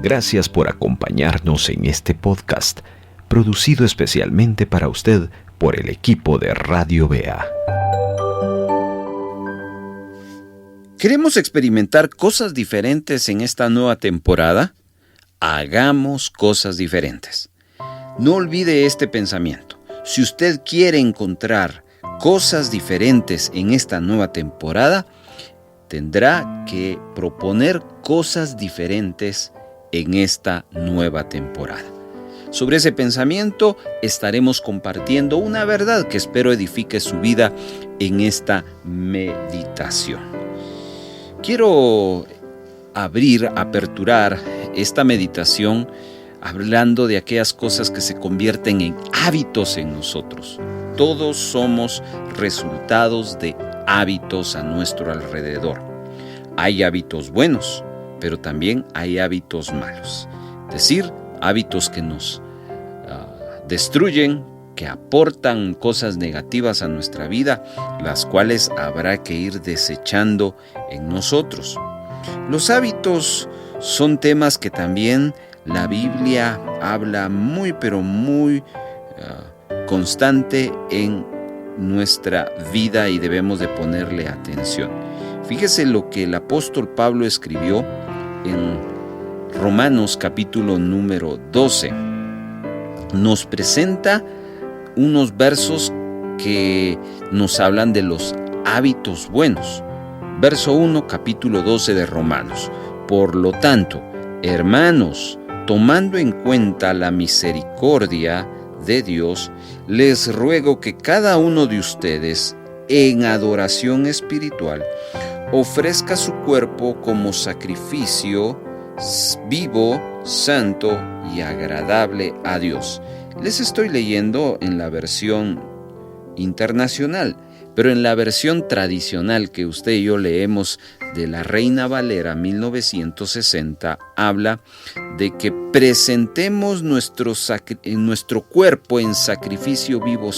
Gracias por acompañarnos en este podcast, producido especialmente para usted por el equipo de Radio Bea. ¿Queremos experimentar cosas diferentes en esta nueva temporada? Hagamos cosas diferentes. No olvide este pensamiento. Si usted quiere encontrar cosas diferentes en esta nueva temporada, tendrá que proponer cosas diferentes en esta nueva temporada. Sobre ese pensamiento estaremos compartiendo una verdad que espero edifique su vida en esta meditación. Quiero aperturar esta meditación hablando de aquellas cosas que se convierten en hábitos en nosotros. Todos somos resultados de hábitos a nuestro alrededor. Hay hábitos buenos, pero también hay hábitos malos. Es decir, hábitos que nos destruyen, que aportan cosas negativas a nuestra vida, las cuales habrá que ir desechando en nosotros. Los hábitos son temas que también la Biblia habla muy constante en nuestra vida y debemos de ponerle atención. Fíjese lo que el apóstol Pablo escribió en Romanos capítulo número 12. Nos presenta unos versos que nos hablan de los hábitos buenos. Verso 1, capítulo 12 de Romanos. Por lo tanto, hermanos, tomando en cuenta la misericordia de Dios, les ruego que cada uno de ustedes, en adoración espiritual, ofrezca su cuerpo como sacrificio vivo, santo y agradable a Dios. Les estoy leyendo en la versión internacional, pero en la versión tradicional que usted y yo leemos de la Reina Valera 1960, habla de que presentemos nuestro cuerpo en sacrificio vivo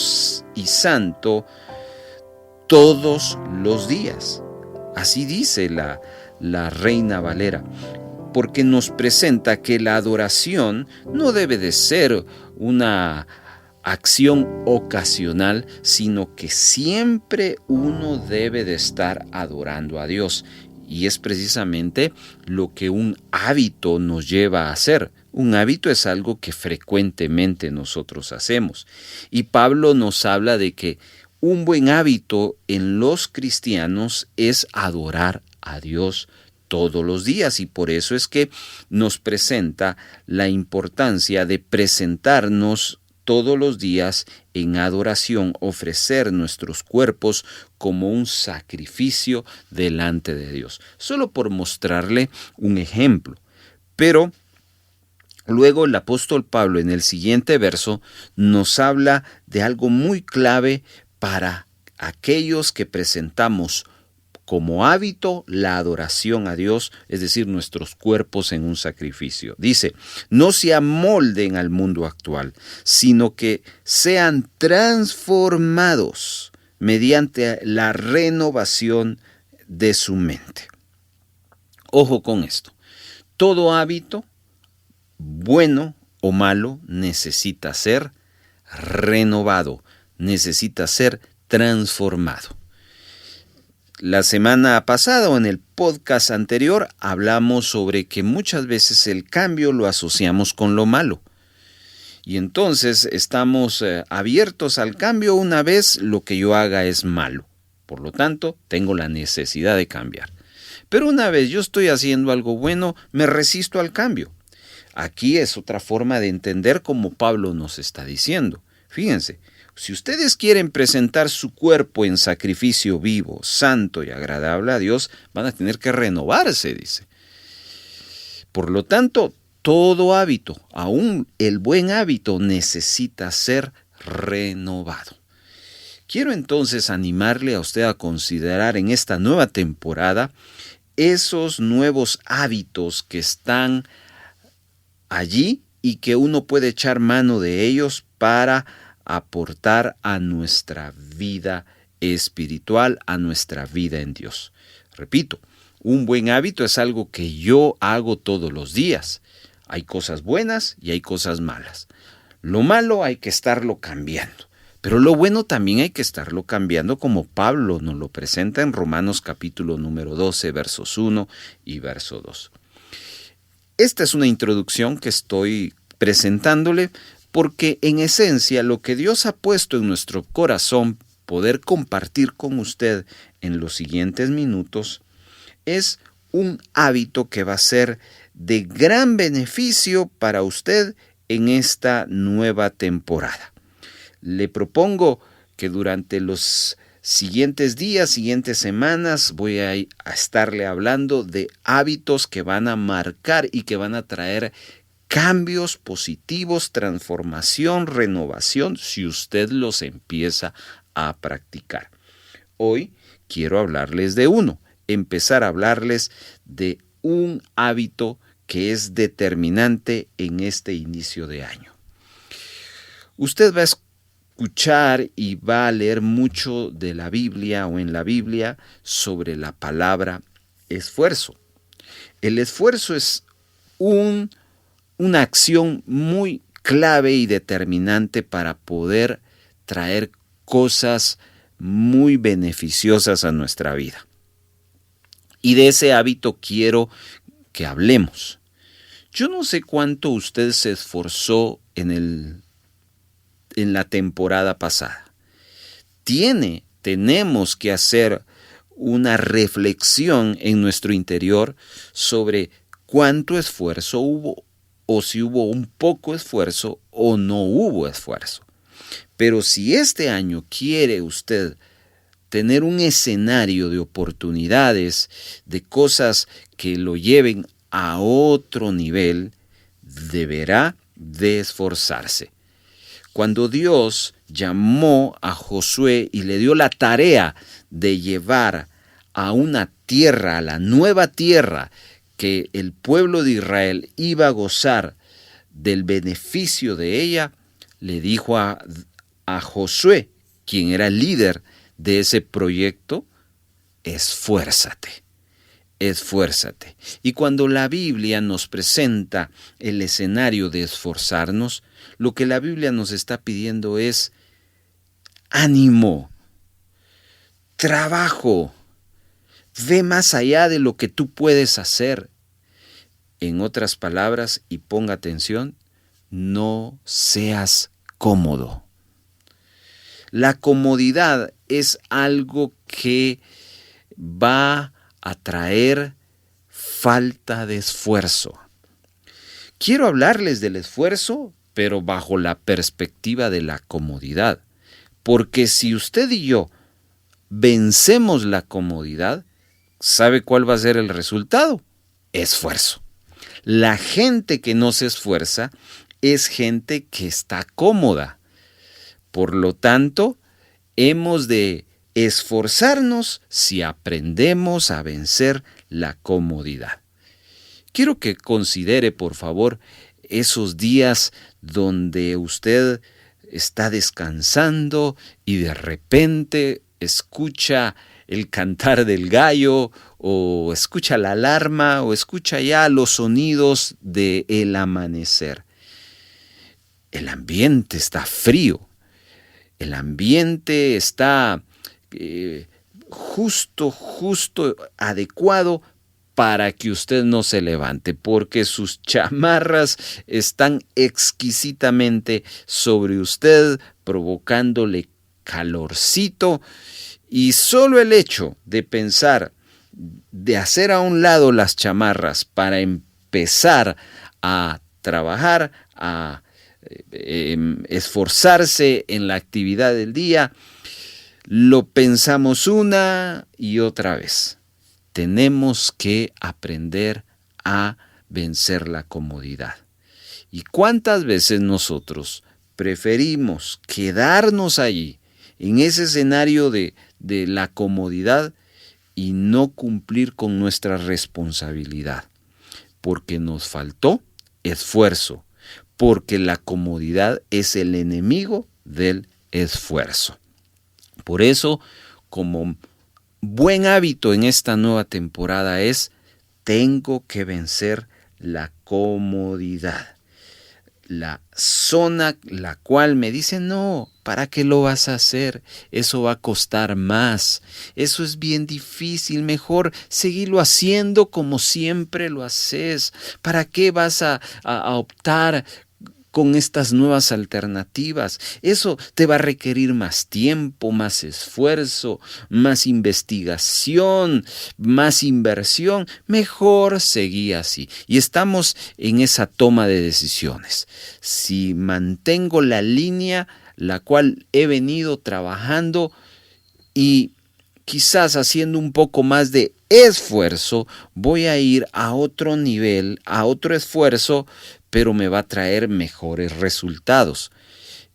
y santo todos los días. Así dice la Reina Valera, porque nos presenta que la adoración no debe de ser una acción ocasional, sino que siempre uno debe de estar adorando a Dios. Y es precisamente lo que un hábito nos lleva a hacer. Un hábito es algo que frecuentemente nosotros hacemos. Y Pablo nos habla de que un buen hábito en los cristianos es adorar a Dios todos los días, y por eso es que nos presenta la importancia de presentarnos todos los días en adoración, ofrecer nuestros cuerpos como un sacrificio delante de Dios. Solo por mostrarle un ejemplo. Pero luego el apóstol Pablo en el siguiente verso nos habla de algo muy clave para aquellos que presentamos como hábito la adoración a Dios, es decir, nuestros cuerpos en un sacrificio. Dice, no se amolden al mundo actual, sino que sean transformados mediante la renovación de su mente. Ojo con esto. Todo hábito, bueno o malo, necesita ser renovado, necesita ser transformado. La semana pasada o en el podcast anterior hablamos sobre que muchas veces el cambio lo asociamos con lo malo. Y entonces estamos abiertos al cambio una vez lo que yo haga es malo. Por lo tanto, tengo la necesidad de cambiar. Pero una vez yo estoy haciendo algo bueno, me resisto al cambio. Aquí es otra forma de entender como Pablo nos está diciendo. Fíjense. Si ustedes quieren presentar su cuerpo en sacrificio vivo, santo y agradable a Dios, van a tener que renovarse, dice. Por lo tanto, todo hábito, aún el buen hábito, necesita ser renovado. Quiero entonces animarle a usted a considerar en esta nueva temporada esos nuevos hábitos que están allí y que uno puede echar mano de ellos para aportar a nuestra vida espiritual, a nuestra vida en Dios. Repito, un buen hábito es algo que yo hago todos los días. Hay cosas buenas y hay cosas malas. Lo malo hay que estarlo cambiando. Pero lo bueno también hay que estarlo cambiando, como Pablo nos lo presenta en Romanos capítulo número 12, versos 1 y verso 2. Esta es una introducción que estoy presentándole porque en esencia lo que Dios ha puesto en nuestro corazón poder compartir con usted en los siguientes minutos es un hábito que va a ser de gran beneficio para usted en esta nueva temporada. Le propongo que durante los siguientes días, siguientes semanas, voy a estarle hablando de hábitos que van a marcar y que van a traer cambios positivos, transformación, renovación, si usted los empieza a practicar. Hoy quiero hablarles de uno, empezar a hablarles de un hábito que es determinante en este inicio de año. Usted va a escuchar y va a leer mucho de la Biblia o en la Biblia sobre la palabra esfuerzo. El esfuerzo es una acción muy clave y determinante para poder traer cosas muy beneficiosas a nuestra vida. Y de ese hábito quiero que hablemos. Yo no sé cuánto usted se esforzó en la temporada pasada. Tenemos que hacer una reflexión en nuestro interior sobre cuánto esfuerzo hubo, o si hubo un poco esfuerzo o no hubo esfuerzo. Pero si este año quiere usted tener un escenario de oportunidades, de cosas que lo lleven a otro nivel, deberá de esforzarse. Cuando Dios llamó a Josué y le dio la tarea de llevar a una tierra, a la nueva tierra, que el pueblo de Israel iba a gozar del beneficio de ella, le dijo a Josué, quien era el líder de ese proyecto, esfuérzate. Esfuérzate. Y cuando la Biblia nos presenta el escenario de esforzarnos, lo que la Biblia nos está pidiendo es ánimo, trabajo, ve más allá de lo que tú puedes hacer. En otras palabras, y ponga atención, no seas cómodo. La comodidad es algo que va a traer falta de esfuerzo. Quiero hablarles del esfuerzo, pero bajo la perspectiva de la comodidad. Porque si usted y yo vencemos la comodidad, ¿sabe cuál va a ser el resultado? Esfuerzo. La gente que no se esfuerza es gente que está cómoda. Por lo tanto, hemos de esforzarnos si aprendemos a vencer la comodidad. Quiero que considere, por favor, esos días donde usted está descansando y de repente escucha el cantar del gallo o escucha la alarma o escucha ya los sonidos del amanecer. El ambiente está frío, el ambiente está justo adecuado para que usted no se levante, porque sus chamarras están exquisitamente sobre usted, provocándole calorcito, y solo el hecho de pensar, de hacer a un lado las chamarras para empezar a trabajar, a esforzarse en la actividad del día, lo pensamos una y otra vez. Tenemos que aprender a vencer la comodidad. ¿Y cuántas veces nosotros preferimos quedarnos allí, en ese escenario de la comodidad, y no cumplir con nuestra responsabilidad? Porque nos faltó esfuerzo, porque la comodidad es el enemigo del esfuerzo. Por eso, como buen hábito en esta nueva temporada es, tengo que vencer la comodidad. La zona la cual me dice, no, ¿para qué lo vas a hacer? Eso va a costar más. Eso es bien difícil. Mejor seguirlo haciendo como siempre lo haces. ¿Para qué vas a optar con estas nuevas alternativas? Eso te va a requerir más tiempo, más esfuerzo, más investigación, más inversión. Mejor seguí así. Y estamos en esa toma de decisiones. Si mantengo la línea la cual he venido trabajando y quizás haciendo un poco más de esfuerzo, voy a ir a otro nivel, a otro esfuerzo, pero me va a traer mejores resultados.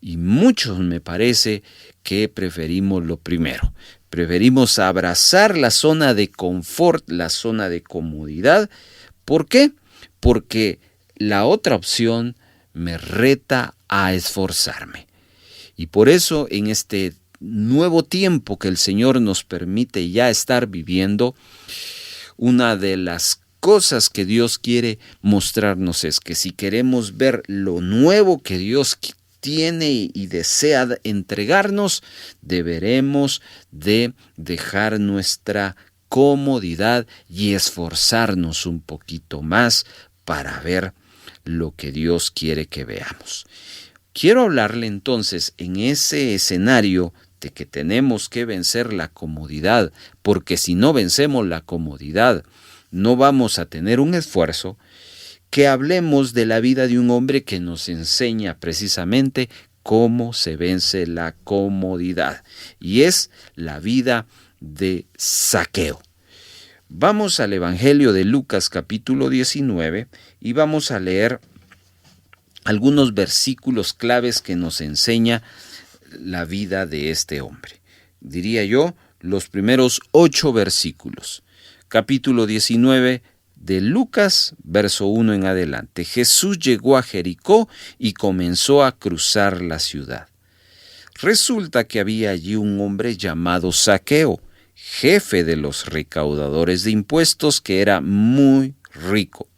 Y muchos me parece que preferimos lo primero. Preferimos abrazar la zona de confort, la zona de comodidad. ¿Por qué? Porque la otra opción me reta a esforzarme. Y por eso en este nuevo tiempo que el Señor nos permite ya estar viviendo, una de las cosas que Dios quiere mostrarnos es que si queremos ver lo nuevo que Dios tiene y desea entregarnos, deberemos de dejar nuestra comodidad y esforzarnos un poquito más para ver lo que Dios quiere que veamos. Quiero hablarle entonces en ese escenario de que tenemos que vencer la comodidad, porque si no vencemos la comodidad, no vamos a tener un esfuerzo, que hablemos de la vida de un hombre que nos enseña precisamente cómo se vence la comodidad, y es la vida de Zaqueo. Vamos al Evangelio de Lucas capítulo 19 y vamos a leer algunos versículos claves que nos enseña la vida de este hombre. Diría yo, los primeros 8 versículos. Capítulo 19 de Lucas, verso 1 en adelante. Jesús llegó a Jericó y comenzó a cruzar la ciudad. Resulta que había allí un hombre llamado Zaqueo, jefe de los recaudadores de impuestos, que era muy rico.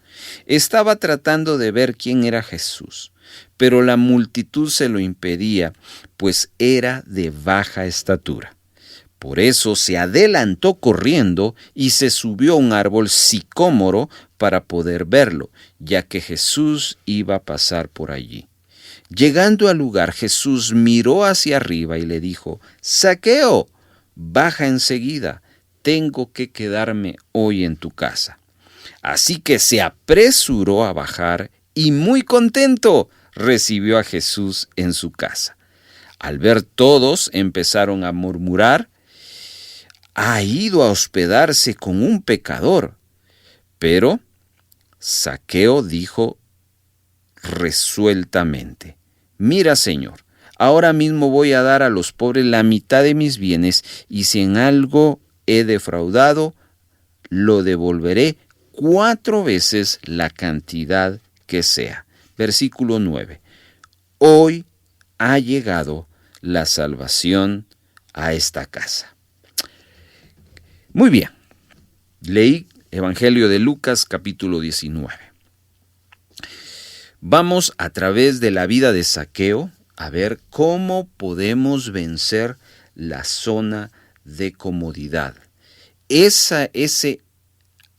Estaba tratando de ver quién era Jesús, pero la multitud se lo impedía, pues era de baja estatura. Por eso se adelantó corriendo y se subió a un árbol sicómoro para poder verlo, ya que Jesús iba a pasar por allí. Llegando al lugar, Jesús miró hacia arriba y le dijo: «Zaqueo, baja enseguida, tengo que quedarme hoy en tu casa». Así que se apresuró a bajar y muy contento recibió a Jesús en su casa. Al ver todos, empezaron a murmurar: «Ha ido a hospedarse con un pecador». Pero Zaqueo dijo resueltamente: «Mira, Señor, ahora mismo voy a dar a los pobres la mitad de mis bienes, y si en algo he defraudado, lo devolveré 4 veces la cantidad que sea». Versículo 9. Hoy ha llegado la salvación a esta casa. Muy bien, leí Evangelio de Lucas capítulo 19. Vamos a través de la vida de Zaqueo a ver cómo podemos vencer la zona de comodidad. Ese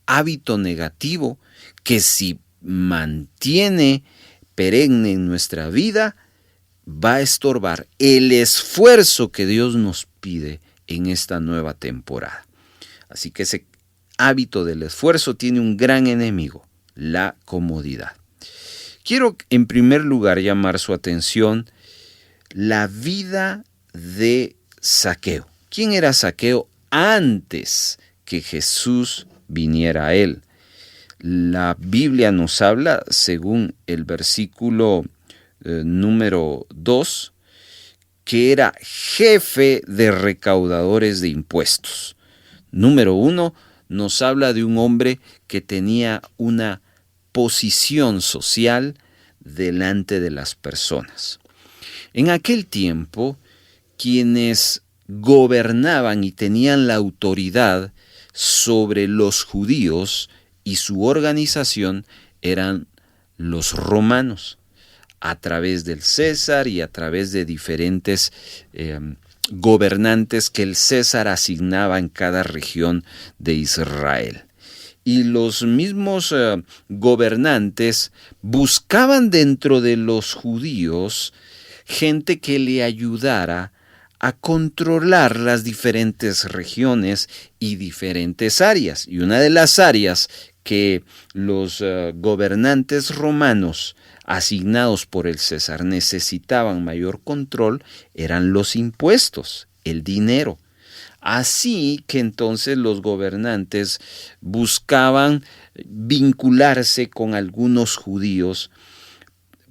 hábito negativo que si mantiene perenne en nuestra vida, va a estorbar el esfuerzo que Dios nos pide en esta nueva temporada. Así que ese hábito del esfuerzo tiene un gran enemigo, la comodidad. Quiero en primer lugar llamar su atención la vida de Zaqueo. ¿Quién era Zaqueo antes que Jesús viniera a él? La Biblia nos habla, según el versículo número 2, que era jefe de recaudadores de impuestos. Número 1, nos habla de un hombre que tenía una posición social delante de las personas. En aquel tiempo, quienes gobernaban y tenían la autoridad sobre los judíos y su organización eran los romanos, a través del César y a través de diferentes gobernantes que el César asignaba en cada región de Israel. Y los mismos gobernantes buscaban dentro de los judíos gente que le ayudara a controlar las diferentes regiones y diferentes áreas. Y una de las áreas que los gobernantes romanos asignados por el César necesitaban mayor control eran los impuestos, el dinero. Así que entonces los gobernantes buscaban vincularse con algunos judíos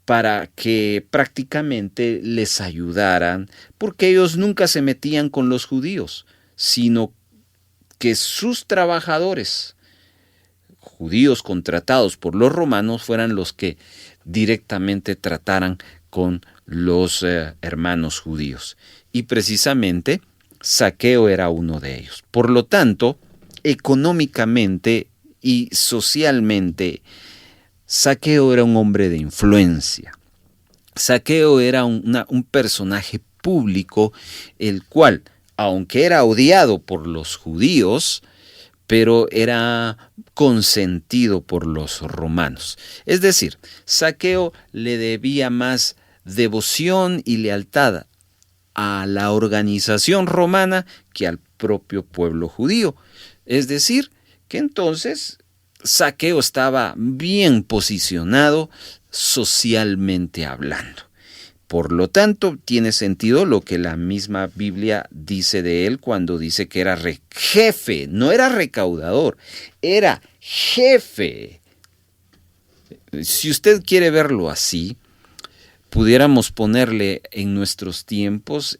para que prácticamente les ayudaran, porque ellos nunca se metían con los judíos, sino que sus trabajadores, judíos contratados por los romanos, fueran los que directamente trataran con los hermanos judíos. Y precisamente Zaqueo era uno de ellos. Por lo tanto, económicamente y socialmente, Zaqueo era un hombre de influencia. Zaqueo era un personaje público, el cual, aunque era odiado por los judíos, pero era consentido por los romanos. Es decir, Zaqueo le debía más devoción y lealtad a la organización romana que al propio pueblo judío. Es decir, que entonces Zaqueo estaba bien posicionado socialmente hablando. Por lo tanto, tiene sentido lo que la misma Biblia dice de él cuando dice que era jefe, no era recaudador, era jefe. Si usted quiere verlo así, pudiéramos ponerle en nuestros tiempos,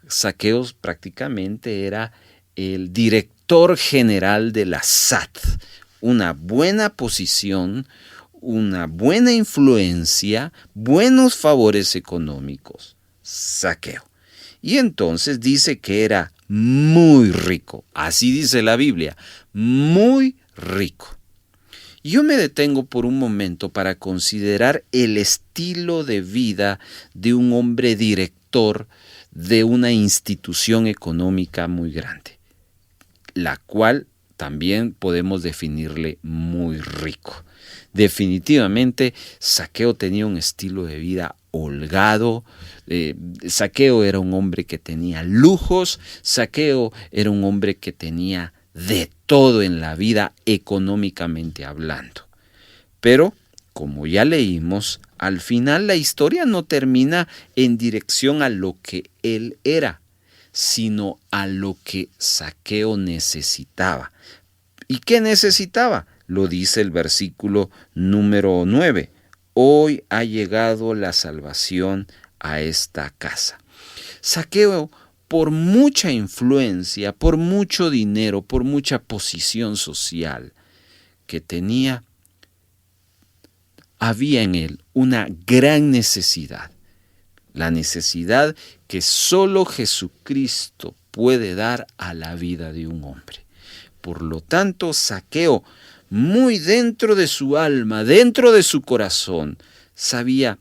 Zaqueo prácticamente era el director general de la SAT, una buena posición, una buena influencia, buenos favores económicos. Zaqueo. Y entonces dice que era muy rico. Así dice la Biblia, muy rico. Yo me detengo por un momento para considerar el estilo de vida de un hombre director de una institución económica muy grande, la cual también podemos definirle muy rico. Definitivamente, Zaqueo tenía un estilo de vida holgado. Zaqueo era un hombre que tenía lujos. Zaqueo era un hombre que tenía de todo en la vida económicamente hablando. Pero, como ya leímos, al final la historia no termina en dirección a lo que él era, sino a lo que Zaqueo necesitaba. ¿Y qué necesitaba? Lo dice el versículo número 9. Hoy ha llegado la salvación a esta casa. Zaqueo, por mucha influencia, por mucho dinero, por mucha posición social que tenía, había en él una gran necesidad. La necesidad que solo Jesucristo puede dar a la vida de un hombre. Por lo tanto, Zaqueo, muy dentro de su alma, dentro de su corazón, sabía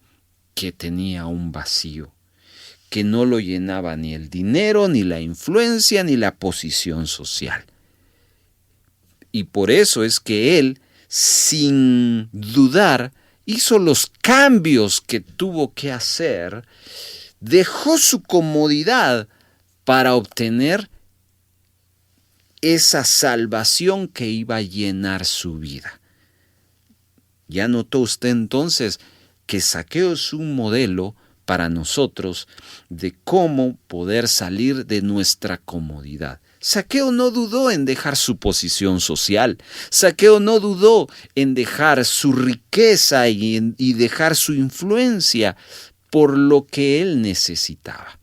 que tenía un vacío, que no lo llenaba ni el dinero, ni la influencia, ni la posición social. Y por eso es que él, sin dudar, hizo los cambios que tuvo que hacer, dejó su comodidad para obtener esa salvación que iba a llenar su vida. ¿Ya notó usted entonces que Zaqueo es un modelo para nosotros de cómo poder salir de nuestra comodidad? Zaqueo no dudó en dejar su posición social. Zaqueo no dudó en dejar su riqueza y dejar su influencia por lo que él necesitaba.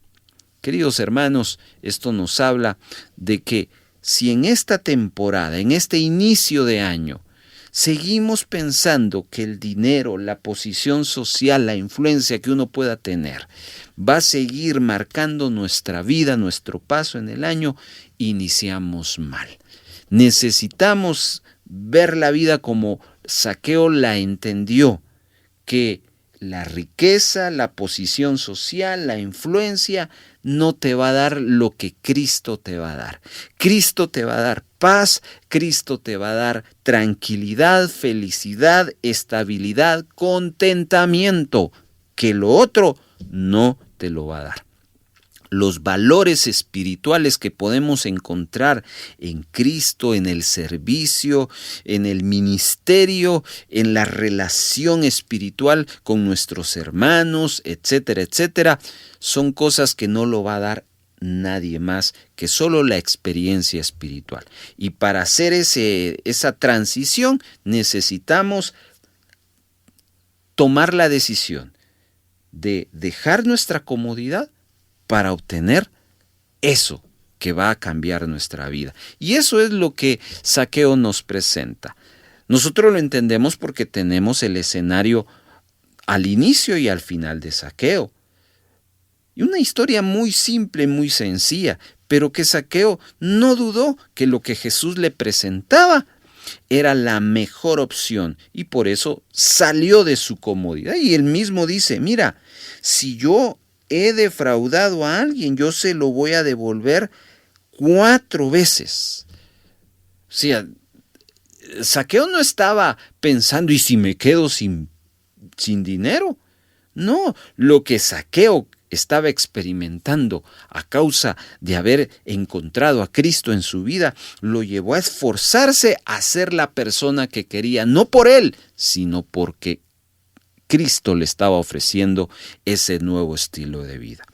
Queridos hermanos, esto nos habla de que si en esta temporada, en este inicio de año, seguimos pensando que el dinero, la posición social, la influencia que uno pueda tener va a seguir marcando nuestra vida, nuestro paso en el año, iniciamos mal. Necesitamos ver la vida como Zaqueo la entendió, que la riqueza, la posición social, la influencia no te va a dar lo que Cristo te va a dar. Cristo te va a dar paz, Cristo te va a dar tranquilidad, felicidad, estabilidad, contentamiento, que lo otro no te lo va a dar. Los valores espirituales que podemos encontrar en Cristo, en el servicio, en el ministerio, en la relación espiritual con nuestros hermanos, etcétera, etcétera, son cosas que no lo va a dar nadie más que solo la experiencia espiritual. Y para hacer esa transición necesitamos tomar la decisión de dejar nuestra comodidad para obtener eso que va a cambiar nuestra vida. Y eso es lo que Zaqueo nos presenta. Nosotros lo entendemos porque tenemos el escenario al inicio y al final de Zaqueo. Y una historia muy simple, muy sencilla, pero que Zaqueo no dudó que lo que Jesús le presentaba era la mejor opción y por eso salió de su comodidad. Y él mismo dice, mira, si yo he defraudado a alguien, yo se lo voy a devolver 4 veces. O sea, Zaqueo no estaba pensando, ¿y si me quedo sin dinero? No, lo que Zaqueo estaba experimentando a causa de haber encontrado a Cristo en su vida, lo llevó a esforzarse a ser la persona que quería, no por él, sino porque Cristo le estaba ofreciendo ese nuevo estilo de vida.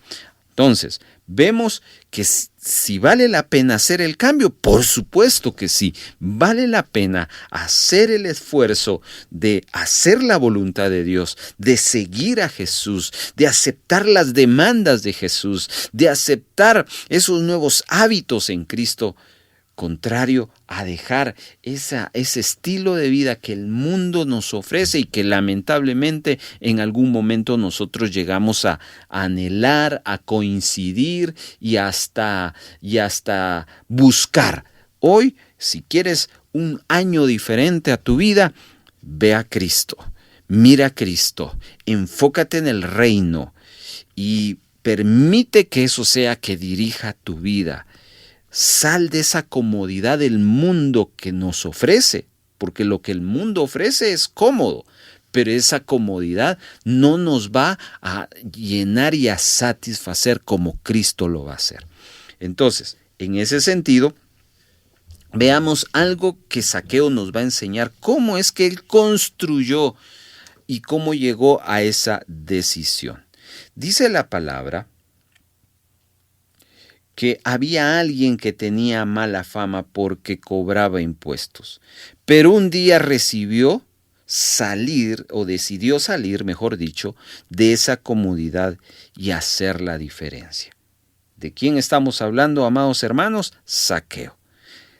Entonces, vemos que si vale la pena hacer el cambio, por supuesto que sí, vale la pena hacer el esfuerzo de hacer la voluntad de Dios, de seguir a Jesús, de aceptar las demandas de Jesús, de aceptar esos nuevos hábitos en Cristo, contrario a dejar ese estilo de vida que el mundo nos ofrece y que lamentablemente en algún momento nosotros llegamos a anhelar, a coincidir y hasta buscar. Hoy, si quieres un año diferente a tu vida, ve a Cristo, mira a Cristo, enfócate en el reino y permite que eso sea que dirija tu vida. Sal de esa comodidad del mundo que nos ofrece, porque lo que el mundo ofrece es cómodo, pero esa comodidad no nos va a llenar y a satisfacer como Cristo lo va a hacer. Entonces, en ese sentido, veamos algo que Zaqueo nos va a enseñar, cómo es que él construyó y cómo llegó a esa decisión. Dice la palabra que había alguien que tenía mala fama porque cobraba impuestos, pero un día decidió salir, mejor dicho, de esa comodidad y hacer la diferencia. ¿De quién estamos hablando, amados hermanos? Zaqueo.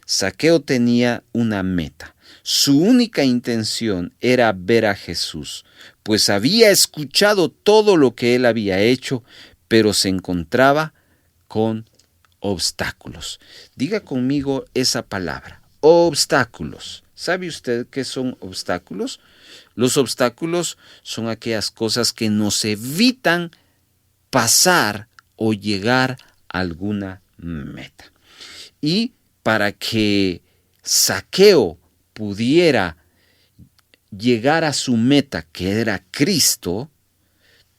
Zaqueo tenía una meta. Su única intención era ver a Jesús, pues había escuchado todo lo que él había hecho, pero se encontraba con obstáculos. Diga conmigo esa palabra, obstáculos. ¿Sabe usted qué son obstáculos? Los obstáculos son aquellas cosas que nos evitan pasar o llegar a alguna meta. Y para que Zaqueo pudiera llegar a su meta, que era Cristo,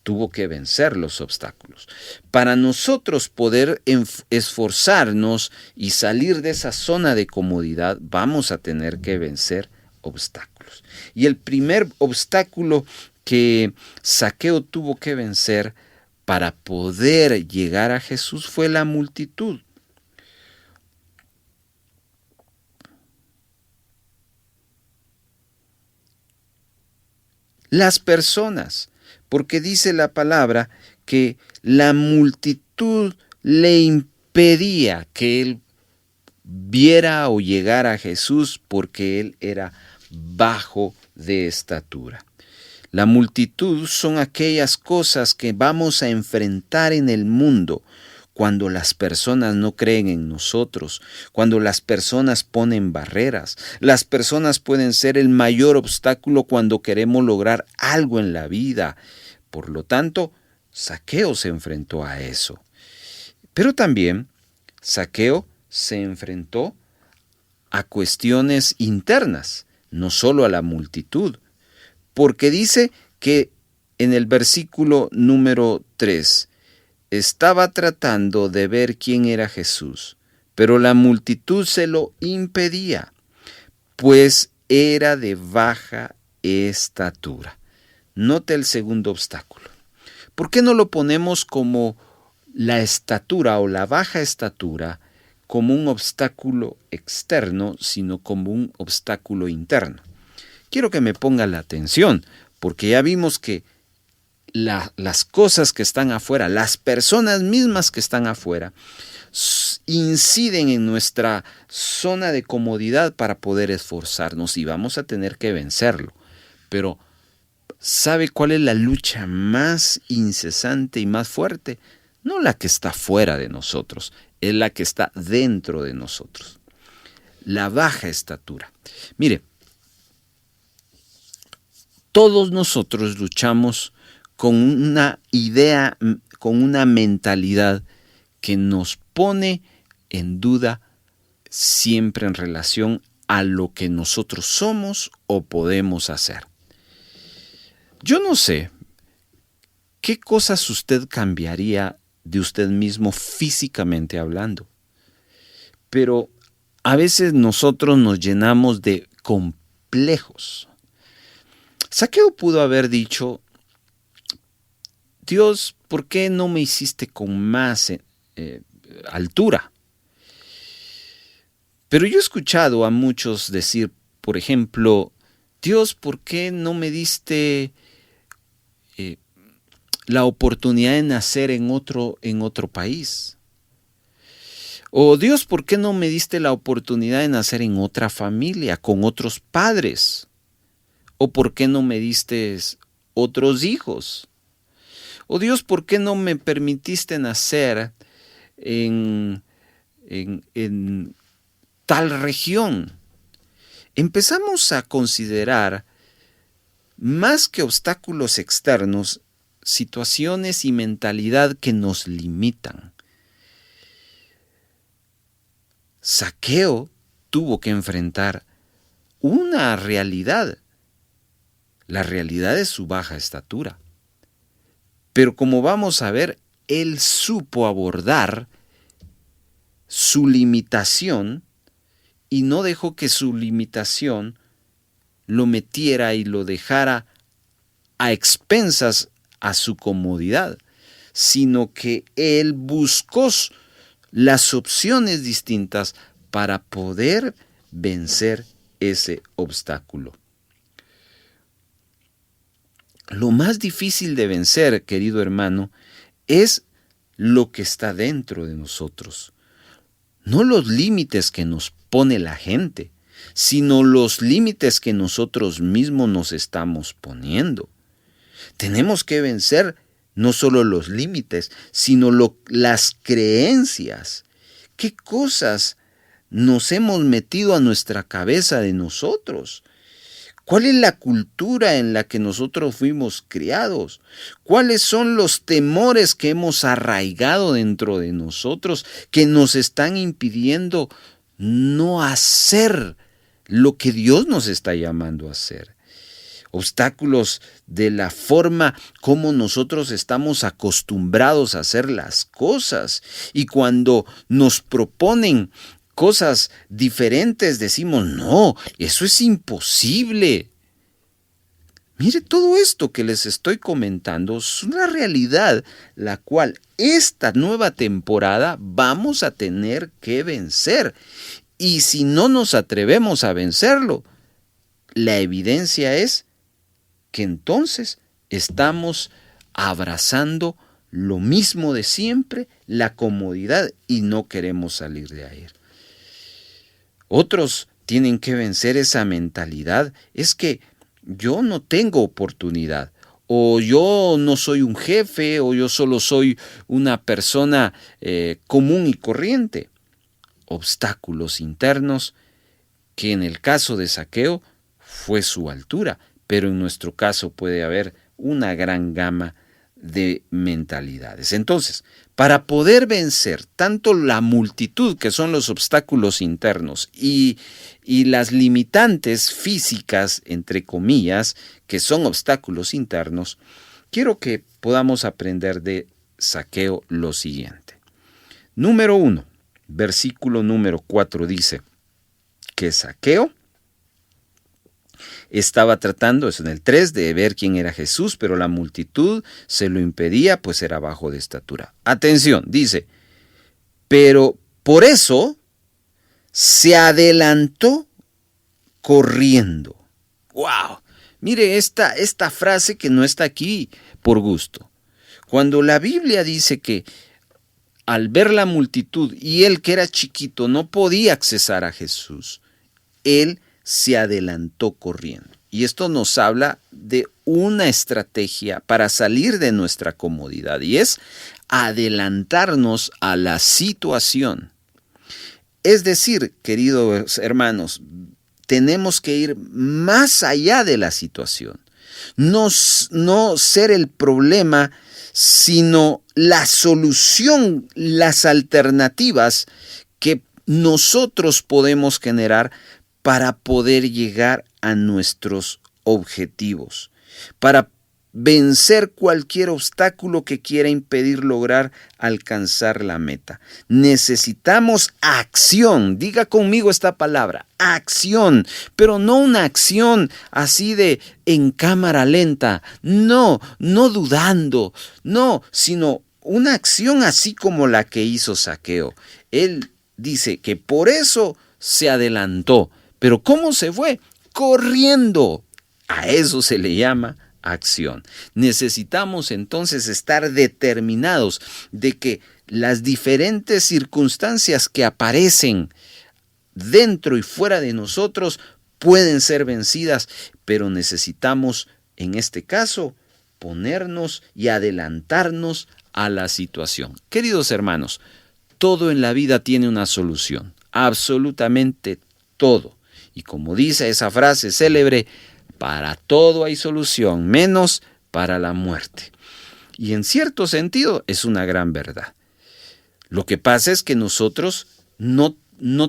tuvo que vencer los obstáculos. Para nosotros poder esforzarnos y salir de esa zona de comodidad, vamos a tener que vencer obstáculos. Y el primer obstáculo que Zaqueo tuvo que vencer para poder llegar a Jesús fue la multitud. Las personas, porque dice la palabra que la multitud le impedía que él viera o llegara a Jesús porque él era bajo de estatura. La multitud son aquellas cosas que vamos a enfrentar en el mundo cuando las personas no creen en nosotros, cuando las personas ponen barreras. Las personas pueden ser el mayor obstáculo cuando queremos lograr algo en la vida. Por lo tanto, Zaqueo se enfrentó a eso. Pero también Zaqueo se enfrentó a cuestiones internas, no solo a la multitud, porque dice que en el versículo número 3, estaba tratando de ver quién era Jesús, pero la multitud se lo impedía, pues era de baja estatura. Note el segundo obstáculo. ¿Por qué no lo ponemos como la estatura o la baja estatura como un obstáculo externo, sino como un obstáculo interno? Quiero que me ponga la atención, porque ya vimos que las cosas que están afuera, las personas mismas que están afuera, inciden en nuestra zona de comodidad para poder esforzarnos y vamos a tener que vencerlo. Pero, ¿sabe cuál es la lucha más incesante y más fuerte? No la que está fuera de nosotros, es la que está dentro de nosotros. La baja estatura. Mire, todos nosotros luchamos con una idea, con una mentalidad que nos pone en duda siempre en relación a lo que nosotros somos o podemos hacer. Yo no sé qué cosas usted cambiaría de usted mismo físicamente hablando, pero a veces nosotros nos llenamos de complejos. Zaqueo pudo haber dicho: Dios, ¿por qué no me hiciste con más altura? Pero yo he escuchado a muchos decir, por ejemplo, Dios, ¿por qué no me diste la oportunidad de nacer en otro país? O Dios, ¿por qué no me diste la oportunidad de nacer en otra familia, con otros padres? ¿O por qué no me diste otros hijos? O Dios, ¿por qué no me permitiste nacer en tal región? Empezamos a considerar, más que obstáculos externos, situaciones y mentalidad que nos limitan. Zaqueo tuvo que enfrentar una realidad, la realidad de su baja estatura. Pero como vamos a ver, él supo abordar su limitación y no dejó que su limitación lo metiera y lo dejara a expensas a su comodidad, sino que él buscó las opciones distintas para poder vencer ese obstáculo. Lo más difícil de vencer, querido hermano, es lo que está dentro de nosotros. No los límites que nos pone la gente, sino los límites que nosotros mismos nos estamos poniendo. Tenemos que vencer no solo los límites, sino las creencias. ¿Qué cosas nos hemos metido a nuestra cabeza de nosotros? ¿Cuál es la cultura en la que nosotros fuimos criados? ¿Cuáles son los temores que hemos arraigado dentro de nosotros que nos están impidiendo no hacer lo que Dios nos está llamando a hacer? Obstáculos de la forma como nosotros estamos acostumbrados a hacer las cosas. Y cuando nos proponen cosas diferentes, decimos, no, eso es imposible. Mire, todo esto que les estoy comentando es una realidad la cual esta nueva temporada vamos a tener que vencer. Y si no nos atrevemos a vencerlo, la evidencia es que entonces estamos abrazando lo mismo de siempre, la comodidad, y no queremos salir de ahí. Otros tienen que vencer esa mentalidad. Es que yo no tengo oportunidad, o yo no soy un jefe, o yo solo soy una persona común y corriente. Obstáculos internos que en el caso de Zaqueo fue su altura, pero en nuestro caso puede haber una gran gama de mentalidades. Entonces, para poder vencer tanto la multitud, que son los obstáculos internos, y las limitantes físicas, entre comillas, que son obstáculos internos, quiero que podamos aprender de Zaqueo lo siguiente. Número 1, versículo número 4 dice que Zaqueo estaba tratando, es en el 3, de ver quién era Jesús, pero la multitud se lo impedía, pues era bajo de estatura. Atención, dice, pero por eso se adelantó corriendo. ¡Wow! Mire esta frase que no está aquí por gusto. Cuando la Biblia dice que al ver la multitud y él que era chiquito no podía accesar a Jesús, él se adelantó corriendo. Y esto nos habla de una estrategia para salir de nuestra comodidad, y es adelantarnos a la situación. Es decir, queridos hermanos, tenemos que ir más allá de la situación. No ser el problema, sino la solución, las alternativas que nosotros podemos generar para poder llegar a nuestros objetivos, para vencer cualquier obstáculo que quiera impedir lograr alcanzar la meta. Necesitamos acción. Diga conmigo esta palabra, acción, pero no una acción así de en cámara lenta, no dudando, no, sino una acción así como la que hizo Zaqueo. Él dice que por eso se adelantó. Pero ¿cómo se fue? Corriendo. A eso se le llama acción. Necesitamos entonces estar determinados de que las diferentes circunstancias que aparecen dentro y fuera de nosotros pueden ser vencidas, pero necesitamos, en este caso, ponernos y adelantarnos a la situación. Queridos hermanos, todo en la vida tiene una solución, absolutamente todo. Y como dice esa frase célebre, para todo hay solución, menos para la muerte. Y en cierto sentido es una gran verdad. Lo que pasa es que nosotros no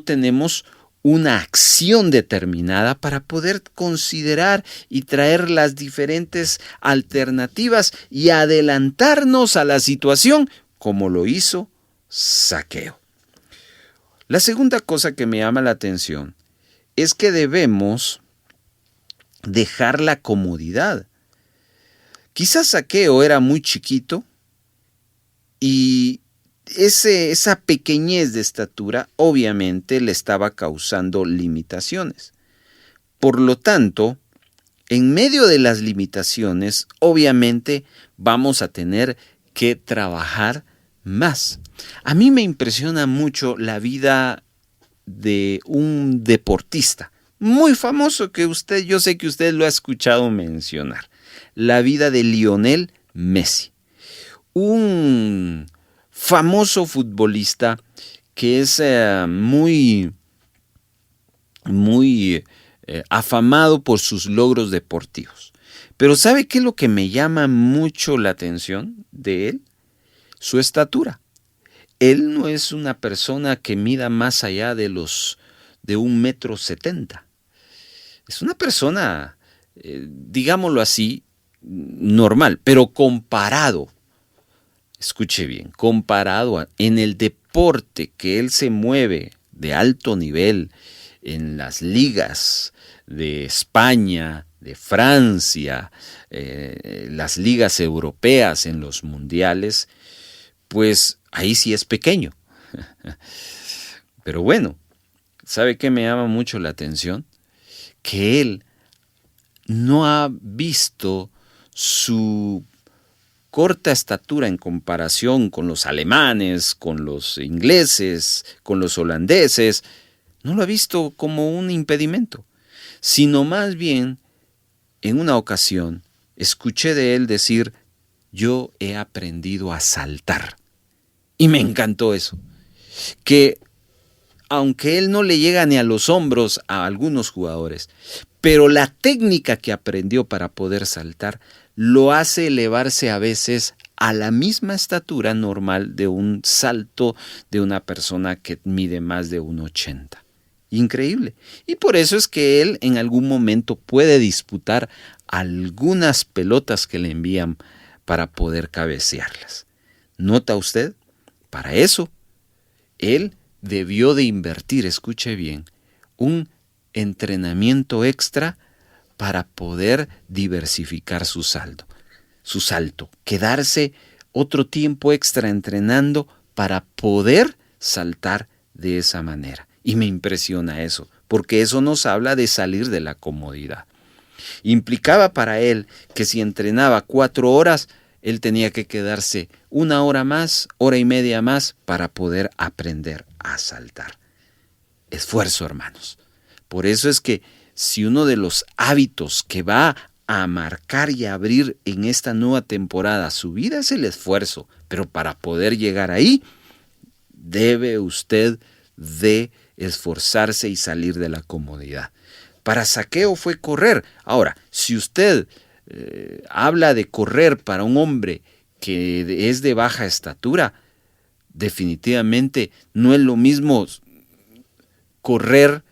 tenemos una acción determinada para poder considerar y traer las diferentes alternativas y adelantarnos a la situación como lo hizo Zaqueo. La segunda cosa que me llama la atención es que debemos dejar la comodidad. Quizás Zaqueo era muy chiquito y esa pequeñez de estatura obviamente le estaba causando limitaciones. Por lo tanto, en medio de las limitaciones, obviamente vamos a tener que trabajar más. A mí me impresiona mucho la vida de un deportista muy famoso que yo sé que usted lo ha escuchado mencionar. La vida de Lionel Messi. Un famoso futbolista que es muy afamado por sus logros deportivos. Pero ¿sabe qué es lo que me llama mucho la atención de él? Su estatura. Él no es una persona que mida más allá de 1,70 m. Es una persona, digámoslo así, normal, pero comparado, escuche bien, comparado en el deporte que él se mueve de alto nivel, en las ligas de España, de Francia, las ligas europeas, en los mundiales, pues ahí sí es pequeño. Pero bueno, ¿sabe qué me llama mucho la atención? Que él no ha visto su corta estatura en comparación con los alemanes, con los ingleses, con los holandeses, no lo ha visto como un impedimento, sino más bien, en una ocasión, escuché de él decir: yo he aprendido a saltar. Y me encantó eso, que aunque él no le llega ni a los hombros a algunos jugadores, pero la técnica que aprendió para poder saltar lo hace elevarse a veces a la misma estatura normal de un salto de una persona que mide más de 1,80. Increíble. Y por eso es que él en algún momento puede disputar algunas pelotas que le envían para poder cabecearlas. ¿Nota usted? Para eso, él debió de invertir, escuche bien, un entrenamiento extra para poder diversificar su salto, quedarse otro tiempo extra entrenando para poder saltar de esa manera. Y me impresiona eso, porque eso nos habla de salir de la comodidad. Implicaba para él que si entrenaba 4 horas, él tenía que quedarse 1 hora más, 1.5 horas más para poder aprender a saltar. Esfuerzo, hermanos. Por eso es que si uno de los hábitos que va a marcar y a abrir en esta nueva temporada su vida es el esfuerzo, pero para poder llegar ahí, debe usted de esforzarse y salir de la comodidad. Para Zaqueo fue correr. Ahora, si usted habla de correr para un hombre que es de baja estatura, definitivamente no es lo mismo correr.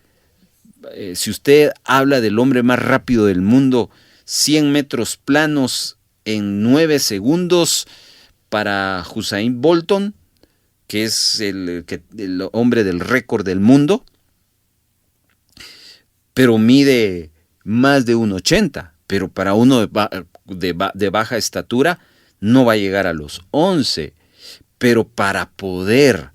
Si usted habla del hombre más rápido del mundo, 100 metros planos en 9 segundos para Usain Bolton, que es el hombre del récord del mundo, pero mide más de 1,80, pero para uno de baja estatura no va a llegar a los 11, pero para poder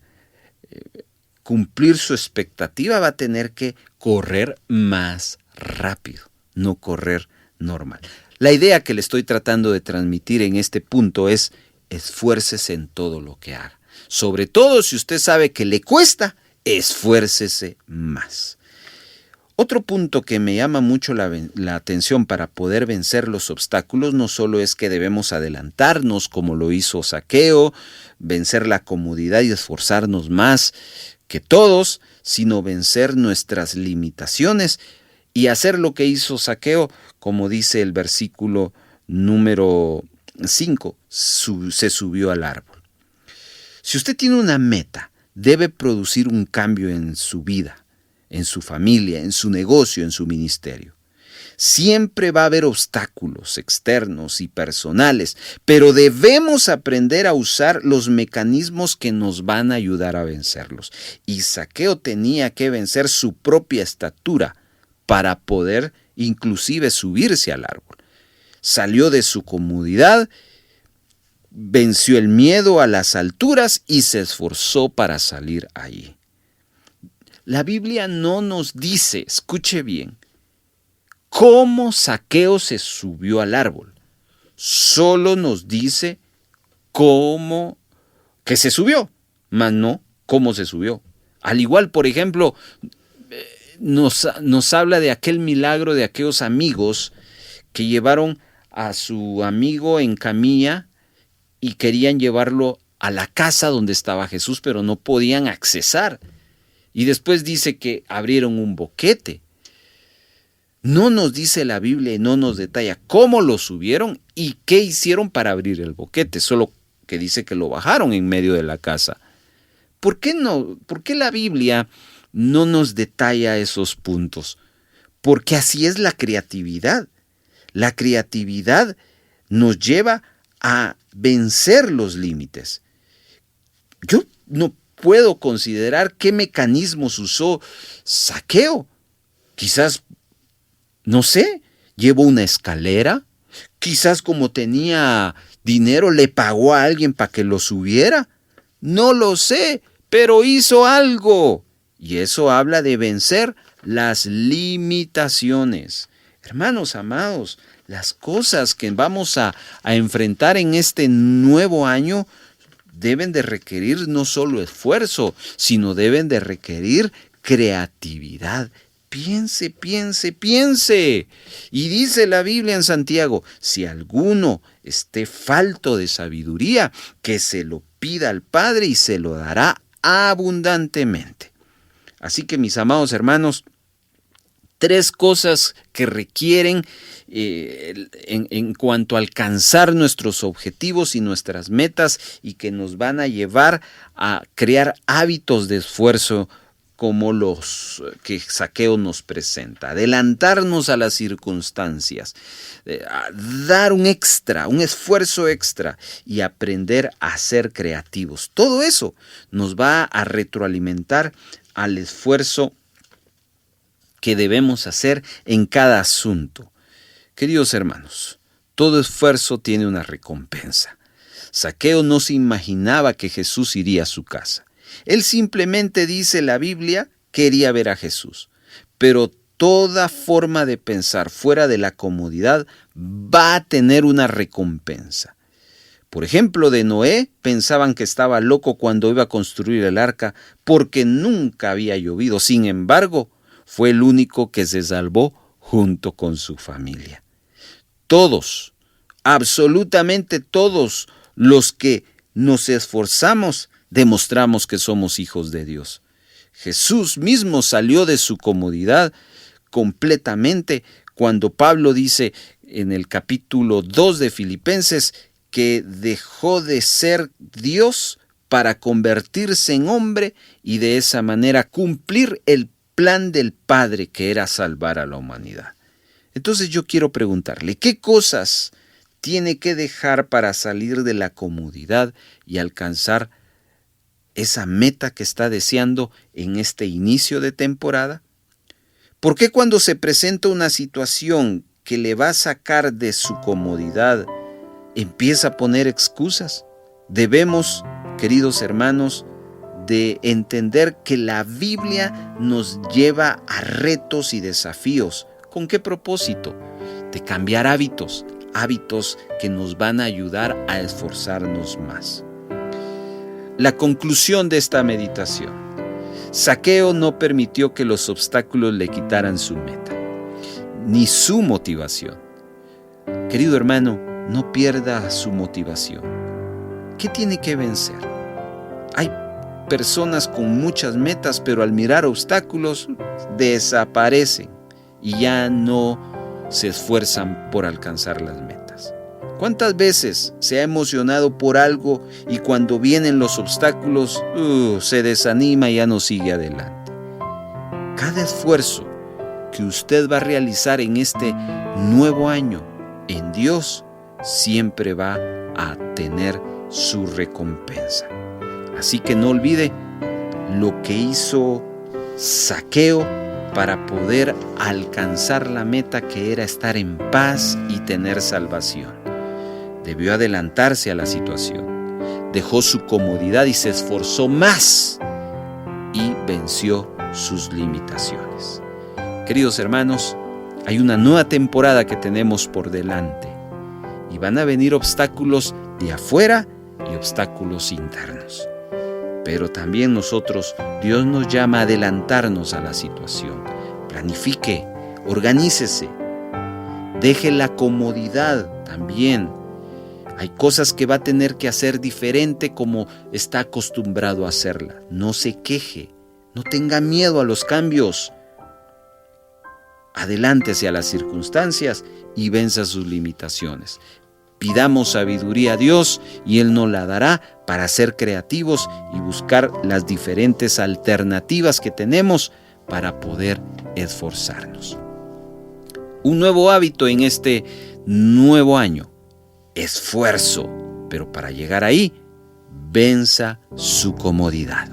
cumplir su expectativa va a tener que correr más rápido, no correr normal. La idea que le estoy tratando de transmitir en este punto es: esfuércese en todo lo que haga. Sobre todo si usted sabe que le cuesta, esfuércese más. Otro punto que me llama mucho la atención para poder vencer los obstáculos no solo es que debemos adelantarnos como lo hizo Zaqueo, vencer la comodidad y esforzarnos más que todos, sino vencer nuestras limitaciones y hacer lo que hizo Zaqueo, como dice el versículo número 5, se subió al árbol. Si usted tiene una meta, debe producir un cambio en su vida, en su familia, en su negocio, en su ministerio. Siempre va a haber obstáculos externos y personales, pero debemos aprender a usar los mecanismos que nos van a ayudar a vencerlos. Y Zaqueo tenía que vencer su propia estatura para poder inclusive subirse al árbol. Salió de su comodidad, venció el miedo a las alturas y se esforzó para salir allí. La Biblia no nos dice, escuche bien, cómo Zaqueo se subió al árbol. Solo nos dice cómo que se subió, mas no cómo se subió. Al igual, por ejemplo, nos habla de aquel milagro de aquellos amigos que llevaron a su amigo en camilla y querían llevarlo a la casa donde estaba Jesús, pero no podían accesar. Y después dice que abrieron un boquete. No nos dice la Biblia y no nos detalla cómo lo subieron y qué hicieron para abrir el boquete, solo que dice que lo bajaron en medio de la casa. ¿Por qué no? ¿Por qué la Biblia no nos detalla esos puntos? Porque así es la creatividad. La creatividad nos lleva a vencer los límites. Yo no puedo considerar qué mecanismos usó Zaqueo. Quizás, no sé, llevó una escalera. Quizás como tenía dinero le pagó a alguien para que lo subiera. No lo sé, pero hizo algo. Y eso habla de vencer las limitaciones. Hermanos amados, las cosas que vamos a enfrentar en este nuevo año deben de requerir no solo esfuerzo, sino deben de requerir creatividad Piense, piense, piense. Y dice la Biblia en Santiago, si alguno esté falto de sabiduría, que se lo pida al Padre y se lo dará abundantemente. Así que, mis amados hermanos, 3 cosas que requieren en cuanto a alcanzar nuestros objetivos y nuestras metas y que nos van a llevar a crear hábitos de esfuerzo como los que Zaqueo nos presenta. Adelantarnos a las circunstancias, dar un esfuerzo extra y aprender a ser creativos. Todo eso nos va a retroalimentar al esfuerzo que debemos hacer en cada asunto. Queridos hermanos, todo esfuerzo tiene una recompensa. Zaqueo no se imaginaba que Jesús iría a su casa. Él simplemente, dice la Biblia, quería ver a Jesús. Pero toda forma de pensar fuera de la comodidad va a tener una recompensa. Por ejemplo, de Noé pensaban que estaba loco cuando iba a construir el arca porque nunca había llovido. Sin embargo, fue el único que se salvó junto con su familia. Todos, absolutamente todos los que nos esforzamos, demostramos que somos hijos de Dios. Jesús mismo salió de su comodidad completamente cuando Pablo dice en el capítulo 2 de Filipenses que dejó de ser Dios para convertirse en hombre y de esa manera cumplir el plan del Padre, que era salvar a la humanidad. Entonces yo quiero preguntarle, ¿qué cosas tiene que dejar para salir de la comodidad y alcanzar esa meta que está deseando en este inicio de temporada? ¿Por qué cuando se presenta una situación que le va a sacar de su comodidad, empieza a poner excusas? Debemos, queridos hermanos, de entender que la Biblia nos lleva a retos y desafíos. ¿Con qué propósito? De cambiar hábitos que nos van a ayudar a esforzarnos más. La conclusión de esta meditación. Zaqueo no permitió que los obstáculos le quitaran su meta, ni su motivación. Querido hermano, no pierda su motivación. ¿Qué tiene que vencer? Hay personas con muchas metas, pero al mirar obstáculos desaparecen y ya no se esfuerzan por alcanzar las metas. ¿Cuántas veces se ha emocionado por algo y cuando vienen los obstáculos se desanima y ya no sigue adelante? Cada esfuerzo que usted va a realizar en este nuevo año en Dios siempre va a tener su recompensa. Así que no olvide lo que hizo Zaqueo para poder alcanzar la meta, que era estar en paz y tener salvación. Debió adelantarse a la situación, dejó su comodidad y se esforzó más y venció sus limitaciones. Queridos hermanos, hay una nueva temporada que tenemos por delante y van a venir obstáculos de afuera y obstáculos internos. Pero también nosotros, Dios nos llama a adelantarnos a la situación. Planifique, organícese, deje la comodidad también. Hay cosas que va a tener que hacer diferente como está acostumbrado a hacerla. No se queje, no tenga miedo a los cambios. Adelántese a las circunstancias y venza sus limitaciones. Pidamos sabiduría a Dios y Él nos la dará para ser creativos y buscar las diferentes alternativas que tenemos para poder esforzarnos. Un nuevo hábito en este nuevo año: esfuerzo, pero para llegar ahí, venza su comodidad.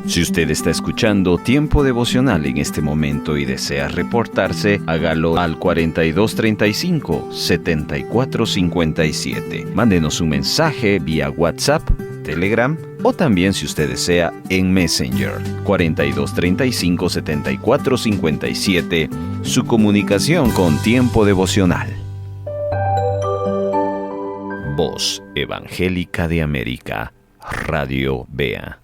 Si usted está escuchando Tiempo Devocional en este momento y desea reportarse, hágalo al 4235-7457. Mándenos un mensaje vía WhatsApp, Telegram o también, si usted desea, en Messenger. 4235-7457, su comunicación con Tiempo Devocional. Voz Evangélica de América, Radio BEA.